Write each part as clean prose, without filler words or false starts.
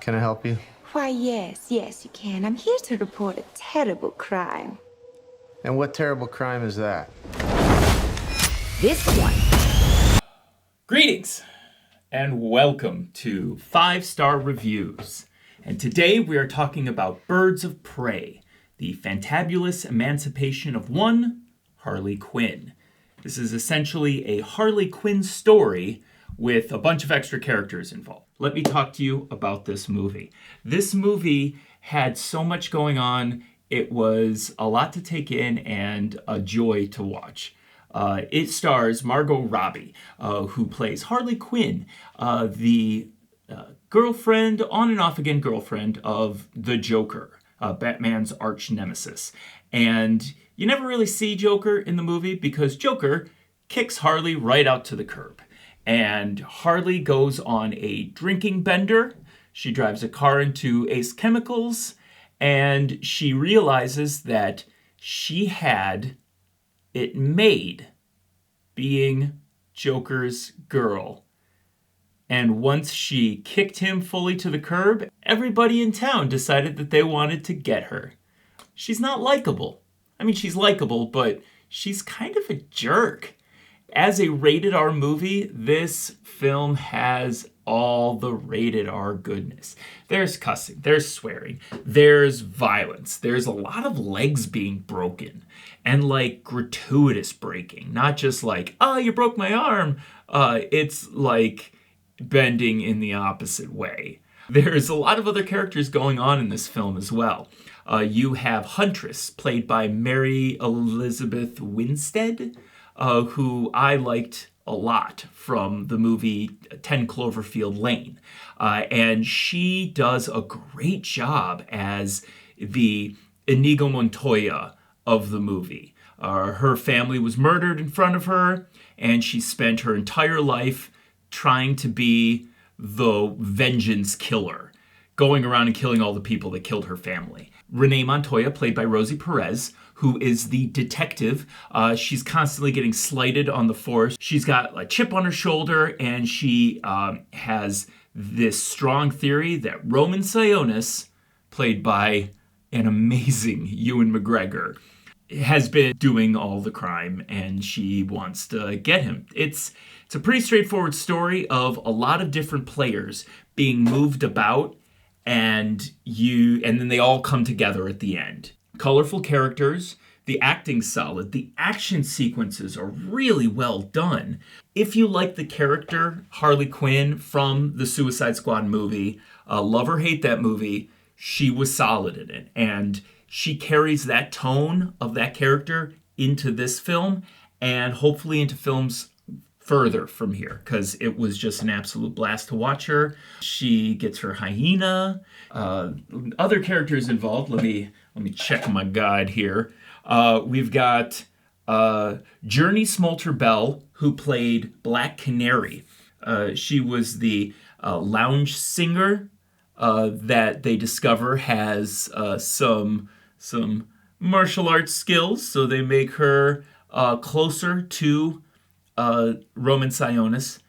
Can I help you? Why, yes, you can. I'm here to report a terrible crime. And what terrible crime is that? This one. Greetings and welcome to 5-Star Reviews. And today we are talking about Birds of Prey, the fantabulous emancipation of one Harley Quinn. This is essentially a Harley Quinn story with a bunch of extra characters involved. Let me talk to you about this movie. This movie had so much going on. It was a lot to take in and a joy to watch. It stars Margot Robbie, who plays Harley Quinn, the girlfriend, on and off again girlfriend of the Joker, Batman's arch nemesis. And you never really see Joker in the movie because Joker kicks Harley right out to the curb. And Harley goes on a drinking bender. She drives a car into Ace Chemicals, and she realizes that she had it made being Joker's girl. And once she kicked him fully to the curb, everybody in town decided that they wanted to get her. She's not likable. I mean, she's likable, but she's kind of a jerk. As a rated R movie, this film has all the rated R goodness. There's cussing, there's swearing, there's violence, there's a lot of legs being broken, and like gratuitous breaking. Not just like, oh, you broke my arm. It's like bending in the opposite way. There's a lot of other characters going on in this film as well. You have Huntress, played by Mary Elizabeth Winstead, who I liked a lot from the movie 10 Cloverfield Lane. And she does a great job as the Inigo Montoya of the movie. Her family was murdered in front of her, and she spent her entire life trying to be the vengeance killer, going around and killing all the people that killed her family. Renee Montoya, played by Rosie Perez, who is the detective. She's constantly getting slighted on the force. She's got a chip on her shoulder, and she has this strong theory that Roman Sionis, played by an amazing Ewan McGregor, has been doing all the crime, and she wants to get him. It's a pretty straightforward story of a lot of different players being moved about, and then they all come together at the end. Colorful characters, the acting's solid, the action sequences are really well done. If you like the character Harley Quinn from the Suicide Squad movie, love or hate that movie, she was solid in it. And she carries that tone of that character into this film and hopefully into films further from here, because it was just an absolute blast to watch her. She gets her hyena. Other characters involved. Let me check my guide here. We've got Journey Smolter Bell, who played Black Canary. She was the lounge singer that they discover has some martial arts skills, so they make her closer to Roman Sionis,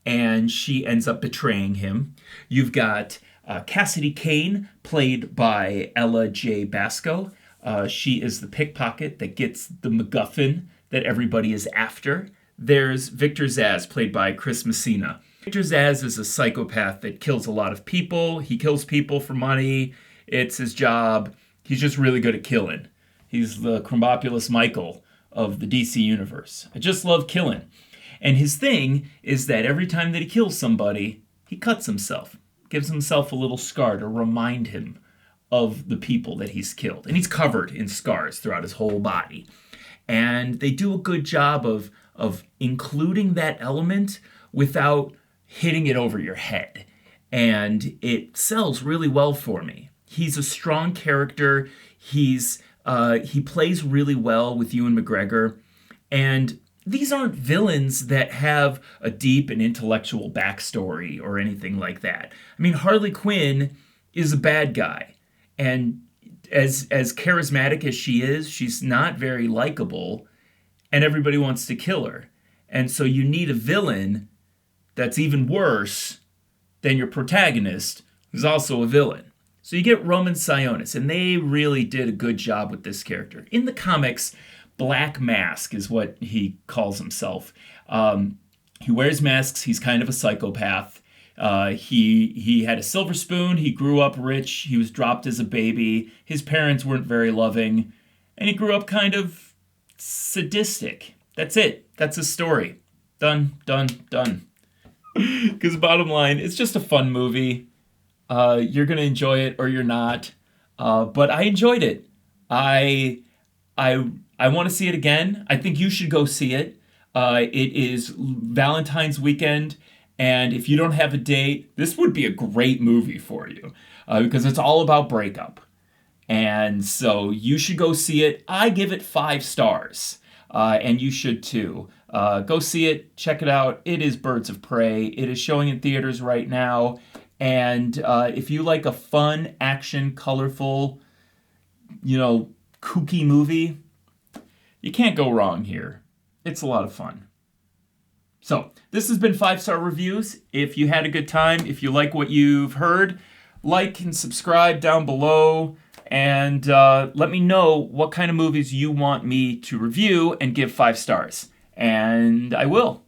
and she ends up betraying him. You've got Cassidy Kane, played by Ella J. Basco. She is the pickpocket that gets the MacGuffin that everybody is after. There's Victor Zsasz, played by Chris Messina. Victor Zsasz is a psychopath that kills a lot of people. He kills people for money. It's his job. He's just really good at killing. He's the Krampopoulos Michael of the DC universe. I just love killing. And his thing is that every time that he kills somebody, he cuts himself, gives himself a little scar to remind him of the people that he's killed. And he's covered in scars throughout his whole body. And they do a good job of including that element without hitting it over your head. And it sells really well for me. He's a strong character. He plays really well with Ewan McGregor. And these aren't villains that have a deep and intellectual backstory or anything like that. I mean, Harley Quinn is a bad guy. And as charismatic as she is, she's not very likable, and everybody wants to kill her. And so you need a villain that's even worse than your protagonist, who's also a villain. So you get Roman Sionis, and they really did a good job with this character. In the comics, Black Mask is what he calls himself. He wears masks. He's kind of a psychopath. He had a silver spoon. He grew up rich. He was dropped as a baby. His parents weren't very loving. And he grew up kind of sadistic. That's it. That's his story. Done. Because bottom line, it's just a fun movie. You're going to enjoy it or you're not. But I enjoyed it. I want to see it again. I think you should go see it. It is Valentine's weekend. And if you don't have a date, this would be a great movie for you. Because it's all about breakup. And so you should go see it. I give it 5 stars. And you should too. Go see it. Check it out. It is Birds of Prey. It is showing in theaters right now. And if you like a fun, action, colorful, kooky movie, you can't go wrong here. It's a lot of fun. So, this has been 5-Star Reviews. If you had a good time, if you like what you've heard, like and subscribe down below. And let me know what kind of movies you want me to review and give 5 stars. And I will.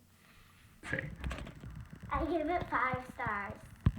I give it 5